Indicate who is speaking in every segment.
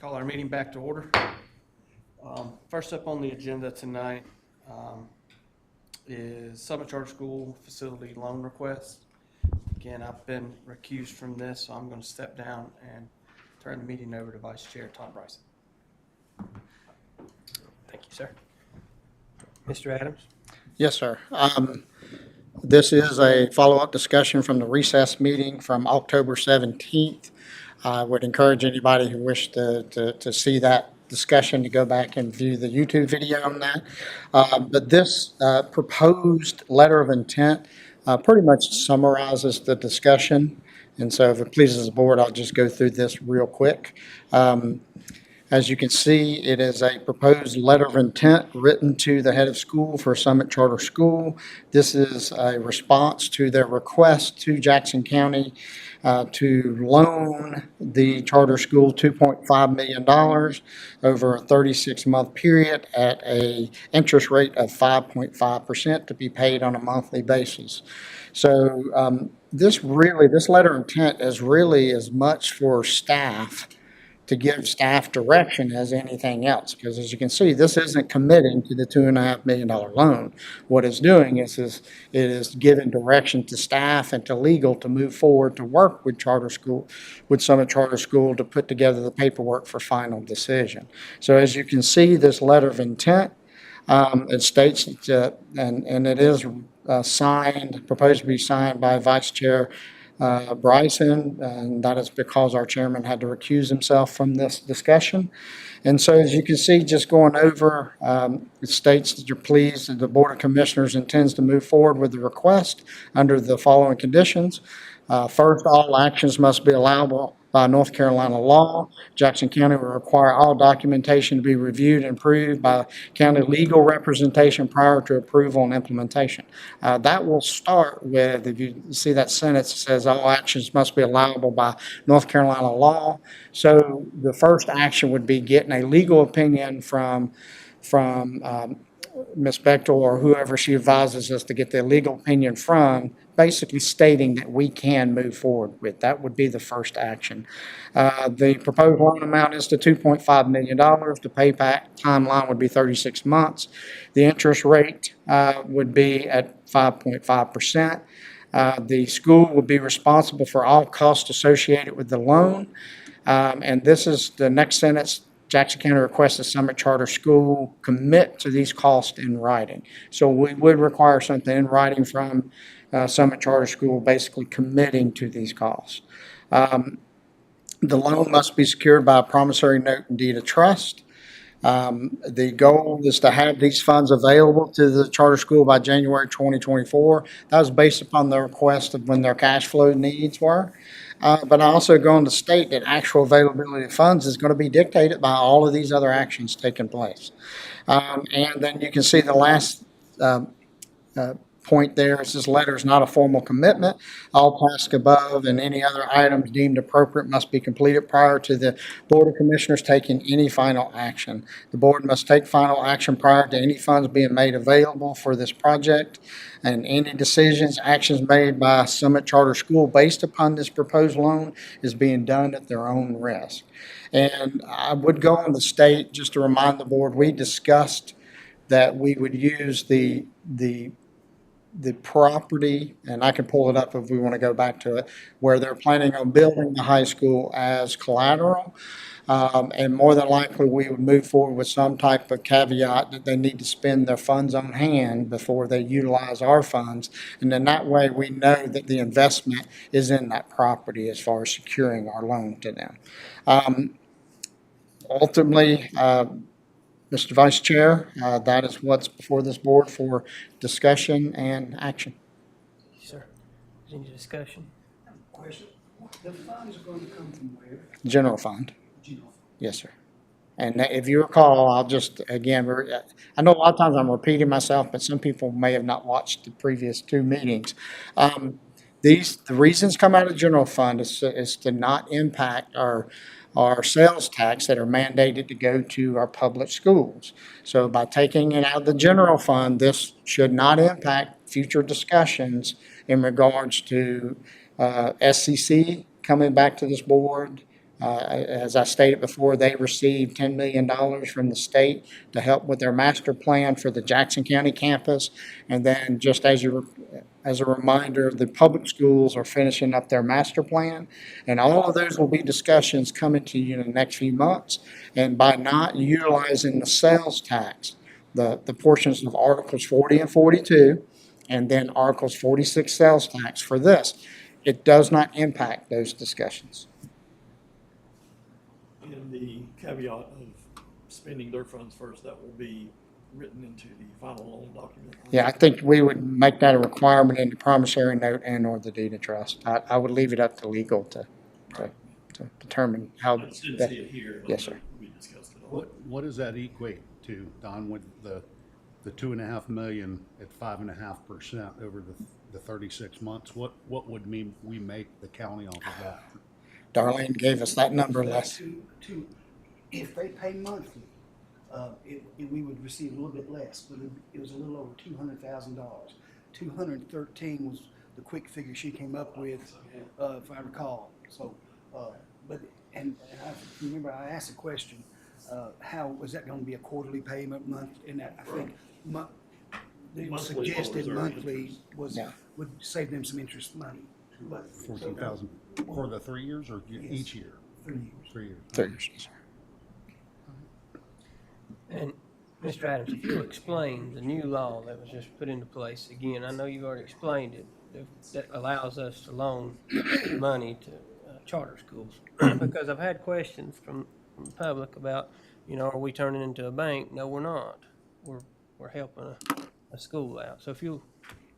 Speaker 1: Call our meeting back to order. First up on the agenda tonight is Summit Charter School facility loan request. Again, I've been recused from this, so I'm going to step down and turn the meeting over to Vice Chair Tom Bryson.
Speaker 2: Thank you, sir. Mr. Adams?
Speaker 3: Yes, sir. This is a follow-up discussion from the recess meeting from October 17th. I would encourage anybody who wished to see that discussion to go back and view the YouTube video on that. But this proposed letter of intent pretty much summarizes the discussion. And so if it pleases the board, I'll just go through this real quick. As you can see, it is a proposed letter of intent written to the head of school for Summit Charter School. This is a response to their request to Jackson County to loan the charter school $2.5 million over a 36-month period at an interest rate of 5.5% to be paid on a monthly basis. So this letter of intent is really as much for staff to give staff direction as anything else. Because as you can see, this isn't committing to the $2.5 million loan. What it's doing is it is giving direction to staff and to legal to move forward to work with Summit Charter School to put together the paperwork for final decision. So as you can see, this letter of intent, it states that, and it is proposed to be signed by Vice Chair Bryson, and that is because our chairman had to recuse himself from this discussion. And so as you can see, just going over, it states that you're pleased that the Board of Commissioners intends to move forward with the request under the following conditions. First, all actions must be allowable by North Carolina law. Jackson County will require all documentation to be reviewed and approved by county legal representation prior to approval and implementation. That will start with, if you see that sentence, it says all actions must be allowable by North Carolina law. So the first action would be getting a legal opinion from Ms. Bechtel or whoever she advises us to get the legal opinion from, basically stating that we can move forward with. That would be the first action. The proposed loan amount is to $2.5 million. The payback timeline would be 36 months. The interest rate would be at 5.5%. The school would be responsible for all costs associated with the loan. And this is the next sentence. Jackson County requests the Summit Charter School commit to these costs in writing. So we would require something in writing from Summit Charter School basically committing to these costs. The loan must be secured by a promissory note and deed of trust. The goal is to have these funds available to the charter school by January 2024. That was based upon the request of when their cash flow needs were. But I also going to state that actual availability of funds is going to be dictated by all of these other actions taking place. And then you can see the last point there is this letter is not a formal commitment. All tasks above and any other items deemed appropriate must be completed prior to the Board of Commissioners taking any final action. The board must take final action prior to any funds being made available for this project, and any actions made by Summit Charter School based upon this proposed loan is being done at their own risk. And I would go on to state, just to remind the board, we discussed that we would use the property, and I can pull it up if we want to go back to it, where they're planning on building the high school as collateral. And more than likely, we would move forward with some type of caveat that they need to spend their funds on hand before they utilize our funds. And then that way we know that the investment is in that property as far as securing our loan to them. Ultimately, Mr. Vice Chair, that is what's before this board for discussion and action.
Speaker 2: Sir, any discussion?
Speaker 4: Question, the funds are going to come from where?
Speaker 3: General fund.
Speaker 4: General fund.
Speaker 3: Yes, sir. And if you recall, I'll just, again, I know a lot of times I'm repeating myself, but some people may have not watched the previous two meetings. The reasons come out of general fund is to not impact our sales tax that are mandated to go to our public schools. So by taking it out of the general fund, this should not impact future discussions in regards to SCC coming back to this board, As I stated before, they received $10 million from the state to help with their master plan for the Jackson County campus. And then just as a reminder, the public schools are finishing up their master plan. And all of those will be discussions coming to you in the next few months. And by not utilizing the sales tax, the portions of Articles 40 and 42, and then Articles 46 sales tax for this, it does not impact those discussions.
Speaker 5: And the caveat of spending their funds first, that will be written into the final loan document.
Speaker 3: Yeah, I think we would make that a requirement in the promissory note and or the deed of trust. I would leave it up to legal to determine how.
Speaker 5: I just didn't see it here. but
Speaker 3: Yes, sir.
Speaker 5: We discussed it all.
Speaker 6: What does that equate to, Don, with the 2.5 million at 5.5% over the 36 months? What would mean we make the county off of that?
Speaker 3: Darlene gave us that number last.
Speaker 4: If they pay monthly, we would receive a little bit less, but it was a little over $200,000. 213 was the quick figure she came up with, if I recall. So, I remember I asked a question, how was that going to be a quarterly payment month? And that, I think the
Speaker 5: Monthly
Speaker 4: suggested
Speaker 5: was
Speaker 4: monthly
Speaker 3: Yeah.
Speaker 4: would save them some interest money. But
Speaker 6: 14,000 for the 3 years or each year?
Speaker 4: 3 years.
Speaker 6: 3 years.
Speaker 3: 3 years.
Speaker 2: And Mr. Adams, if you'll explain the new law that was just put into place, again, I know you've already explained it, that allows us to loan money to charter schools. Because I've had questions from the public about, are we turning into a bank? No, we're not. We're helping a school out. So if you'll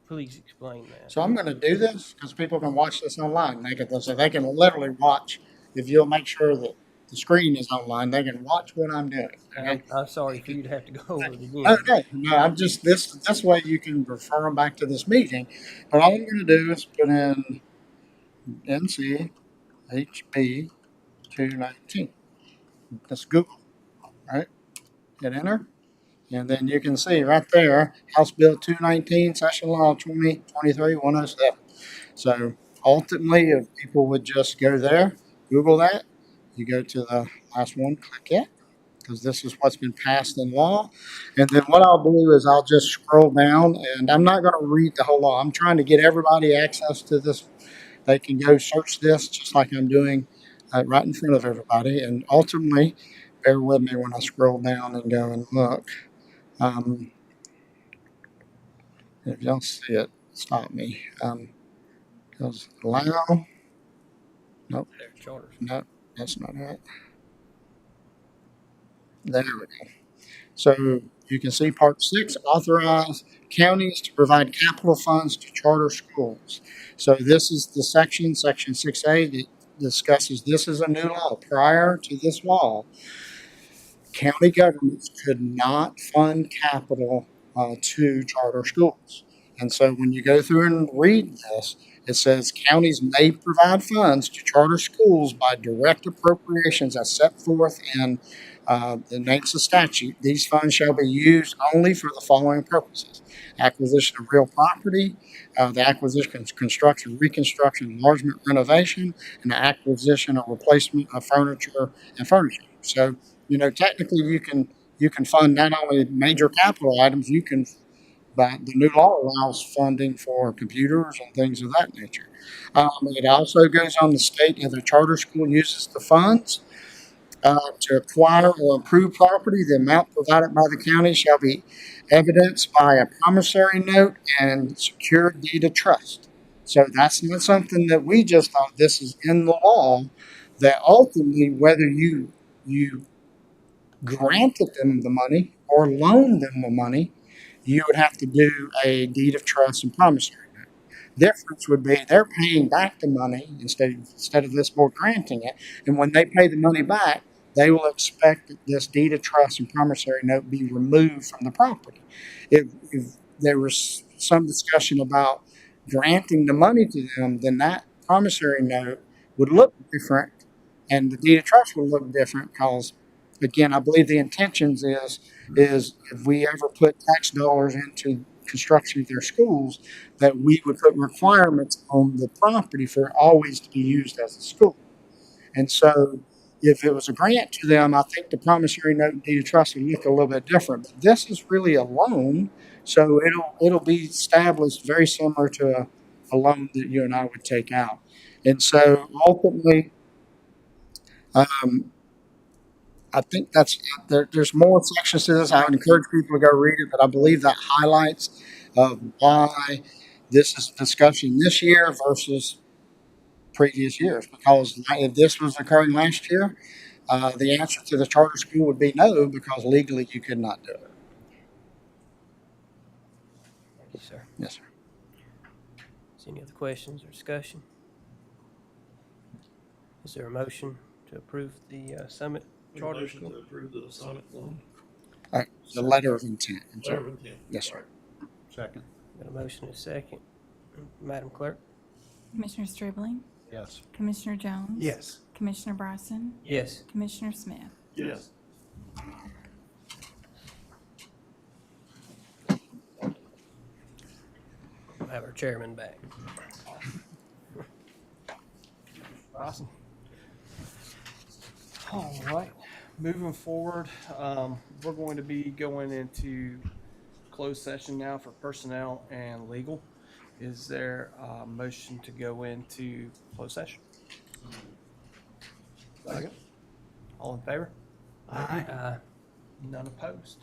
Speaker 2: please explain that.
Speaker 3: So I'm going to do this because people can watch this online. They can literally watch. If you'll make sure that the screen is online, they can watch what I'm doing. Okay?
Speaker 2: I'm sorry for you to have to go over it again.
Speaker 3: Okay, no, I'm just, this way you can refer them back to this meeting. But all I'm going to do is put in NC HB 219. That's Google, right? Hit enter. And then you can see right there, House Bill 219, Session Law 2023-107. So ultimately, if people would just go there, Google that, you go to the last one, click it, because this is what's been passed in law. And then what I'll do is I'll just scroll down, and I'm not going to read the whole law. I'm trying to get everybody access to this. They can go search this just like I'm doing right in front of everybody. And ultimately, bear with me when I scroll down and go and look. If y'all see it, stop me. Goes allow. Nope,
Speaker 2: Their charters.
Speaker 3: nope, that's not it. There we go. So you can see Part 6, authorize counties to provide capital funds to charter schools. So this is the section 6A, that discusses this is a new law. Prior to this law, county governments could not fund capital to charter schools. And so when you go through and read this, it says counties may provide funds to charter schools by direct appropriations as set forth in the names of statute. These funds shall be used only for the following purposes: acquisition of real property, the acquisition, construction, reconstruction, enlargement, renovation, and the acquisition or replacement of furniture and furnishing. So, technically you can fund not only major capital items, but the new law allows funding for computers and things of that nature. It also goes on to state that the charter school uses the funds to acquire or improve property. The amount provided by the county shall be evidenced by a promissory note and secured deed of trust. So that's not something that we just thought. This is in the law, that ultimately whether you granted them the money or loaned them the money, you would have to do a deed of trust and promissory note. Difference would be they're paying back the money instead of this board granting it. And when they pay the money back, they will expect that this deed of trust and promissory note be removed from the property. If there was some discussion about granting the money to them, then that promissory note would look different and the deed of trust would look different because, again, I believe the intentions is if we ever put tax dollars into construction of their schools, that we would put requirements on the property for it always to be used as a school. And so If it was a grant to them, I think the promissory note and deed of trust would look a little bit different. But this is really a loan, so it'll be established very similar to a loan that you and I would take out. And so ultimately, um, I think there's more sections to this. I would encourage people to go read it, but I believe that highlights why this is discussion this year versus previous years. Because if this was occurring last year, the answer to the charter school would be no, because legally you could not do it.
Speaker 2: Thank you, sir.
Speaker 3: Yes, sir.
Speaker 2: Is any other questions or discussion? Is there a motion to approve the Summit
Speaker 5: Make a
Speaker 2: Charter
Speaker 5: motion
Speaker 2: School?
Speaker 5: to approve the Summit loan.
Speaker 3: All right, the letter of intent. I'm sorry.
Speaker 5: Letter of intent.
Speaker 3: Yes, sir.
Speaker 6: Second.
Speaker 2: Got a motion and a second. Madam Clerk?
Speaker 7: Commissioner Stribling,
Speaker 6: Yes.
Speaker 7: Commissioner Jones.
Speaker 4: Yes.
Speaker 7: Commissioner Bryson,
Speaker 2: Yes.
Speaker 7: Commissioner Smith.
Speaker 5: Yes.
Speaker 2: We'll have our chairman back.
Speaker 1: Awesome. All right, moving forward, we're going to be going into closed session now for personnel and legal. Is there a motion to go into closed session?
Speaker 5: Second.
Speaker 1: All in favor?
Speaker 2: Uh,
Speaker 1: None opposed?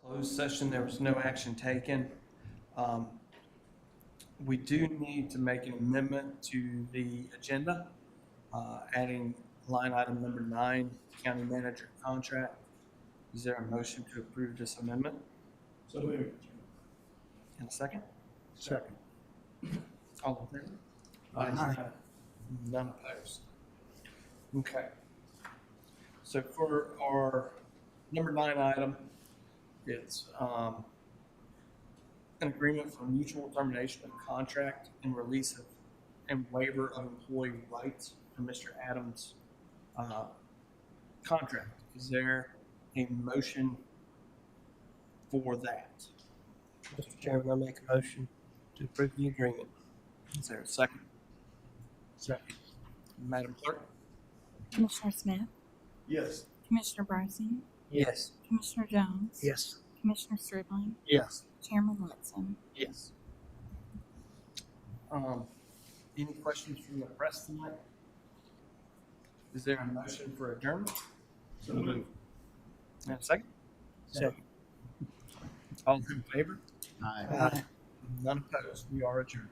Speaker 1: Closed session, there was no action taken. We do need to make an amendment to the agenda, adding line item number 9, county manager contract. Is there a motion to approve this amendment?
Speaker 5: So moved.
Speaker 1: In a second?
Speaker 6: Second.
Speaker 1: All in favor?
Speaker 5: Aye.
Speaker 1: None opposed. Okay. So for our number 9 item, it's an agreement for mutual termination of contract and release of and waiver of employee rights for Mr. Adams' contract. Is there a motion for that?
Speaker 2: Mr. Chairman, I make a motion to approve the agreement.
Speaker 1: Is there a second?
Speaker 6: Second.
Speaker 1: Madam Clerk?
Speaker 7: Commissioner Smith,
Speaker 5: Yes.
Speaker 7: Commissioner Bryson,
Speaker 2: Yes.
Speaker 7: Commissioner Jones.
Speaker 2: Yes.
Speaker 7: Commissioner Stribling,
Speaker 1: Yes.
Speaker 7: Chairman Whitson.
Speaker 1: Yes. Any questions from the press tonight? Is there a motion for adjournment?
Speaker 5: So moved.
Speaker 1: And a second?
Speaker 2: Second.
Speaker 1: All in favor?
Speaker 6: Aye.
Speaker 1: None opposed. We are adjourned.